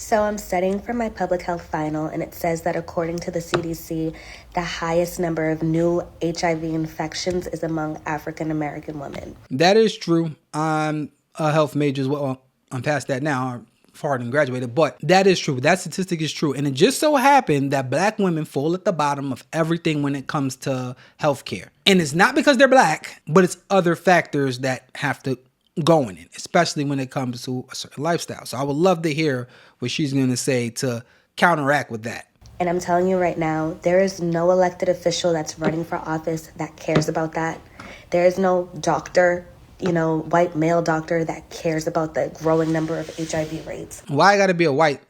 So I'm studying for my public health final, and it says that according to the CDC, the highest number of new HIV infections is among African American women. That is true. I'm a health major as well. I'm past that now. I'm far and graduated, but that is true. That statistic is true. And it just so happened that black women fall at the bottom of everything when it comes to healthcare. And it's not because they're black, but it's other factors that have to go in it, especially when it comes to a certain lifestyle. So I would love to hear what she's going to say to counteract with that. And I'm telling you right now, there is no elected official that's running for office that cares about that. There is no doctor, white male doctor that cares about the growing number of HIV rates. Why I gotta be a white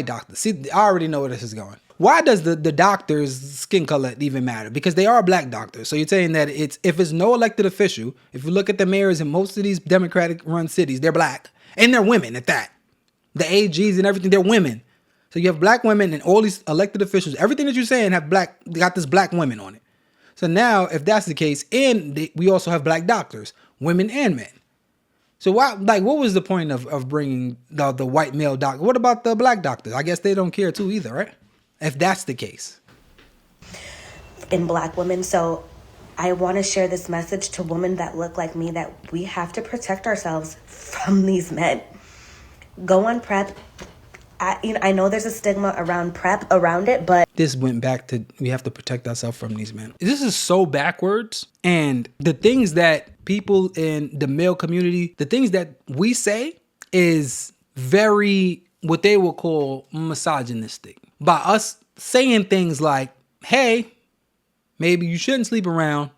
doctor? See, I already know where this is going. Why does the doctor's skin color even matter? Because they are black doctors. So you're saying that if it's no elected official, if you look at the mayors in most of these Democratic run cities, they're black. And they're women at that. The AGs and everything, they're women. So you have black women and all these elected officials, everything that you're saying got this black women on it. So now, if that's the case, and we also have black doctors, women and men. So what was the point of bringing the white male doctor? What about the black doctors? I guess they don't care too either, right? If that's the case. In black women. So I want to share this message to women that look like me that we have to protect ourselves from these men. Go on PrEP. I know there's a stigma around PrEP around it, but this went back to we have to protect ourselves from these men. This is so backwards. And the things that people in the male community, the things that we say is very what they will call misogynistic. By us saying things like, hey, maybe you shouldn't sleep around.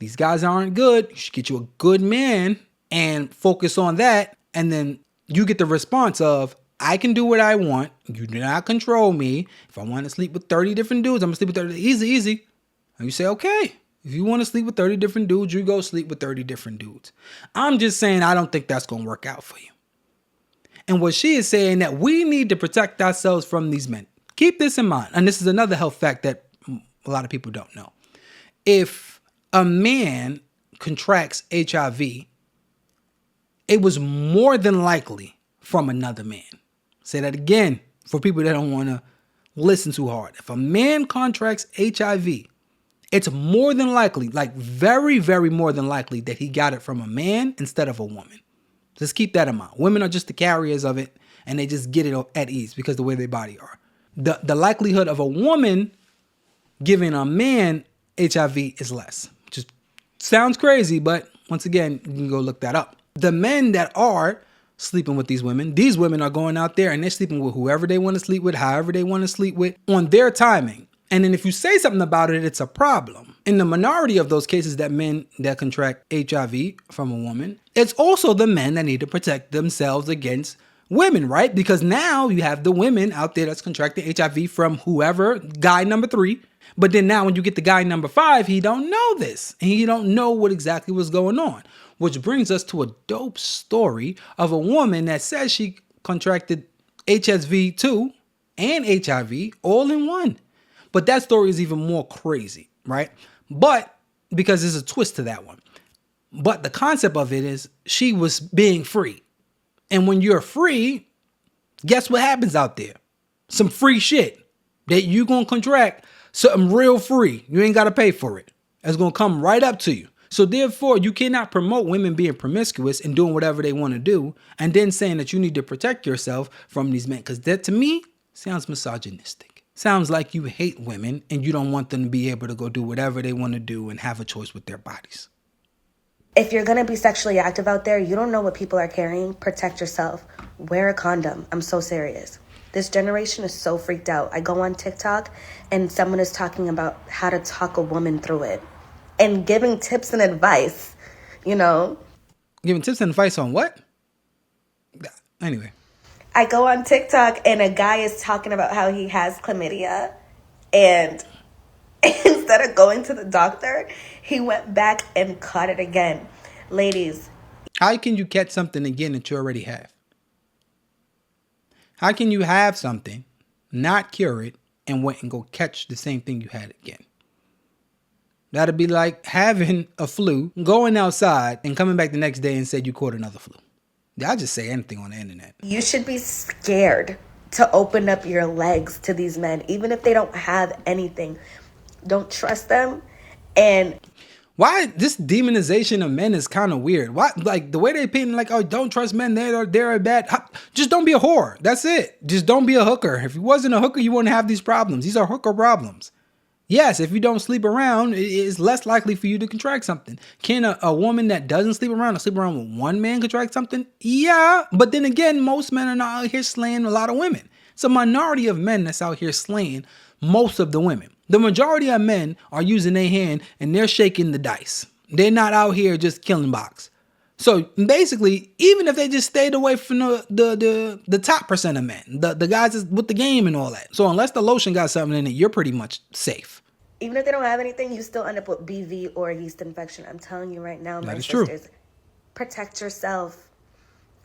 These guys aren't good. You should get you a good man and focus on that. And then you get the response of, I can do what I want. You do not control me. If I want to sleep with 30 different dudes, I'm going to sleep with 30. Easy. And you say, okay, if you want to sleep with 30 different dudes, you go sleep with 30 different dudes. I'm just saying I don't think that's going to work out for you. And what she is saying that we need to protect ourselves from these men. Keep this in mind. And this is another health fact that a lot of people don't know. If a man contracts HIV, it was more than likely from another man. Say that again for people that don't want to listen too hard. If a man contracts HIV, it's more than likely, like very, very more than likely that he got it from a man instead of a woman. Just keep that in mind. Women are just the carriers of it and they just get it at ease because of the way their body are. The likelihood of a woman giving a man HIV is less. Just sounds crazy, but once again, you can go look that up. The men that are sleeping with these women are going out there and they're sleeping with whoever they want to sleep with, however they want to sleep with, on their timing. And then if you say something about it, it's a problem. In the minority of those cases that men that contract HIV from a woman, it's also the men that need to protect themselves against women, right? Because now you have the women out there that's contracting HIV from whoever, guy number 3. But then now when you get the guy number 5, he don't know this. And he don't know what exactly was going on. Which brings us to a dope story of a woman that says she contracted HSV2 and HIV all in one. But that story is even more crazy, right? But because there's a twist to that one. But the concept of it is she was being free. And when you're free, guess what happens out there? Some free shit that you gonna contract, something real free. You ain't gotta pay for it. It's gonna come right up to you. So therefore, you cannot promote women being promiscuous and doing whatever they want to do and then saying that you need to protect yourself from these men. Because that, to me, sounds misogynistic. Sounds like you hate women and you don't want them to be able to go do whatever they want to do and have a choice with their bodies. If you're going to be sexually active out there, you don't know what people are carrying. Protect yourself. Wear a condom. I'm so serious. This generation is so freaked out. I go on TikTok and someone is talking about how to talk a woman through it. And giving tips and advice, Giving tips and advice on what? Anyway. I go on TikTok and a guy is talking about how he has chlamydia. And instead of going to the doctor, he went back and caught it again. Ladies. How can you catch something again that you already have? How can you have something, not cure it, and wait and go catch the same thing you had again? That'd be like having a flu, going outside, and coming back the next day and said you caught another flu. Y'all just say anything on the internet. You should be scared to open up your legs to these men, even if they don't have anything. Don't trust them. And Why this demonization of men is kind of weird. Why, like the way they paint, like, oh, don't trust men, they're bad. Just don't be a whore. That's it. Just don't be a hooker. If you wasn't a hooker, you wouldn't have these problems. These are hooker problems. Yes, if you don't sleep around, it's less likely for you to contract something. Can a woman that doesn't sleep around or sleep around with one man contract something? Yeah, but then again, most men are not out here slaying a lot of women. It's a minority of men that's out here slaying most of the women. The majority of men are using their hand and they're shaking the dice. They're not out here just killing box. So basically, even if they just stayed away from the top percent of men, the guys with the game and all that. So unless the lotion got something in it, you're pretty much safe. even if they don't have anything, you still end up with BV or yeast infection. I'm telling you right now, my sisters, protect yourself.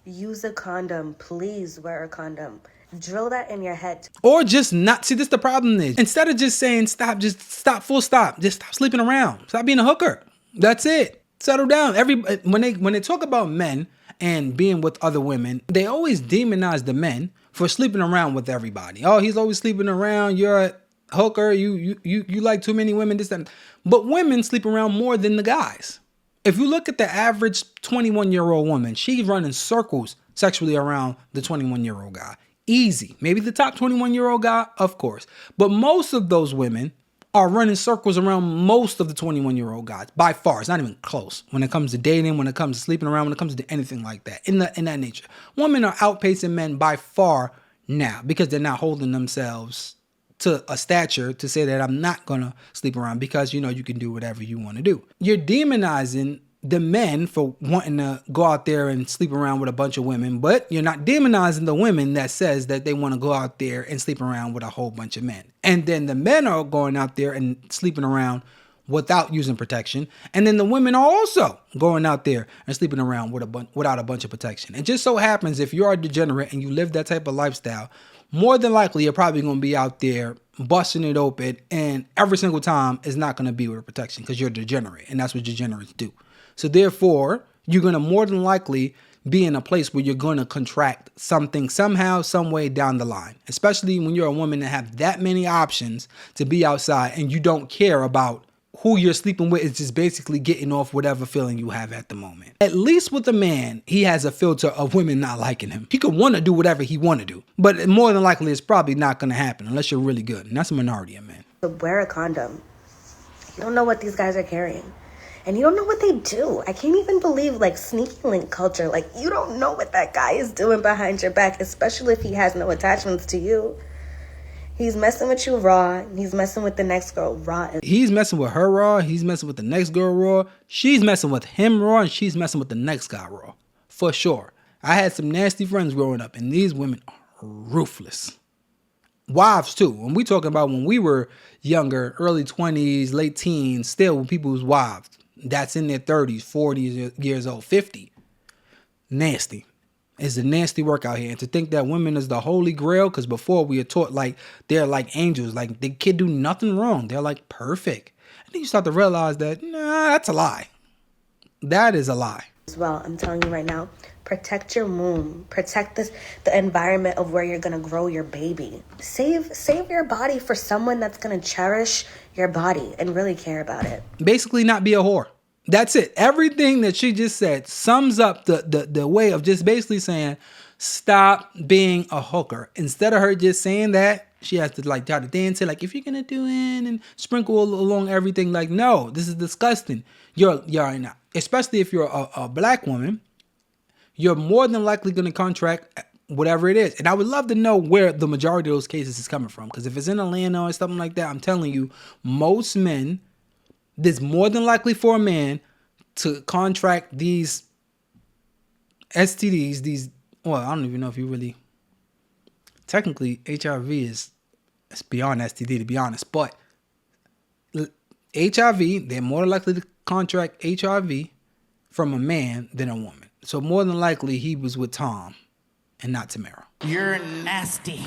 Use a condom. Please wear a condom. Drill that in your head. Or just not. See, this the problem is. Instead of just saying stop, just stop, full stop. Just stop sleeping around. Stop being a hooker. That's it. Settle down. When they talk about men and being with other women, they always demonize the men for sleeping around with everybody. Oh, he's always sleeping around. You're a hooker. You like too many women. This and but women sleep around more than the guys. If you look at the average 21-year-old woman, she's running circles sexually around the 21-year-old guy. Easy. Maybe the top 21-year-old guy, of course. But most of those women are running circles around most of the 21-year-old guys. By far. It's not even close. When it comes to dating, when it comes to sleeping around, when it comes to anything like that. In that nature. Women are outpacing men by far now because they're not holding themselves to a stature to say that I'm not going to sleep around because, you can do whatever you want to do. You're demonizing the men for wanting to go out there and sleep around with a bunch of women, but you're not demonizing the women that says that they want to go out there and sleep around with a whole bunch of men. And then the men are going out there and sleeping around without using protection. And then the women are also going out there and sleeping around without a bunch of protection. It just so happens if you're a degenerate and you live that type of lifestyle, more than likely you're probably going to be out there busting it open, and every single time is not going to be with protection because you're a degenerate, and that's what degenerates do. So therefore, you're going to more than likely be in a place where you're going to contract something somehow, some way down the line, especially when you're a woman that have that many options to be outside and you don't care about who you're sleeping with. Is just basically getting off whatever feeling you have at the moment. At least with a man, he has a filter of women not liking him. He could want to do whatever he want to do, but more than likely it's probably not going to happen unless you're really good. And that's a minority of men. Wear a condom. You don't know what these guys are carrying. And you don't know what they do. I can't even believe, sneaky link culture. You don't know what that guy is doing behind your back, especially if he has no attachments to you. He's messing with you raw. He's messing with the next girl raw. He's messing with her raw. He's messing with the next girl raw. She's messing with him raw, and she's messing with the next guy raw. For sure. I had some nasty friends growing up, and these women are ruthless. Wives, too. When we talking about when we were younger, early 20s, late teens, still when people was wives. That's in their 30s, 40s years old, 50. Nasty. It's a nasty work out here. And to think that women is the holy grail, because before we were taught they're like angels, they can't do nothing wrong. They're perfect. And then you start to realize that, nah, that's a lie. That is a lie. As well, I'm telling you right now, protect your womb. Protect the environment of where you're going to grow your baby. Save your body for someone that's going to cherish your body and really care about it. Basically not be a whore. That's it. Everything that she just said sums up the way of just basically saying, stop being a hooker. Instead of her just saying that, she has to try to dance it. If you're going to do it and sprinkle along everything, no, this is disgusting. You're not, especially if you're a black woman, you're more than likely going to contract whatever it is. And I would love to know where the majority of those cases is coming from. Because if it's in Atlanta or something like that, I'm telling you, most men, there's more than likely for a man to contract these STDs, I don't even know if you really, technically HIV it's beyond STD to be honest, but HIV, they're more likely to contract HIV from a man than a woman. So more than likely he was with Tom and not Tamara. You're nasty.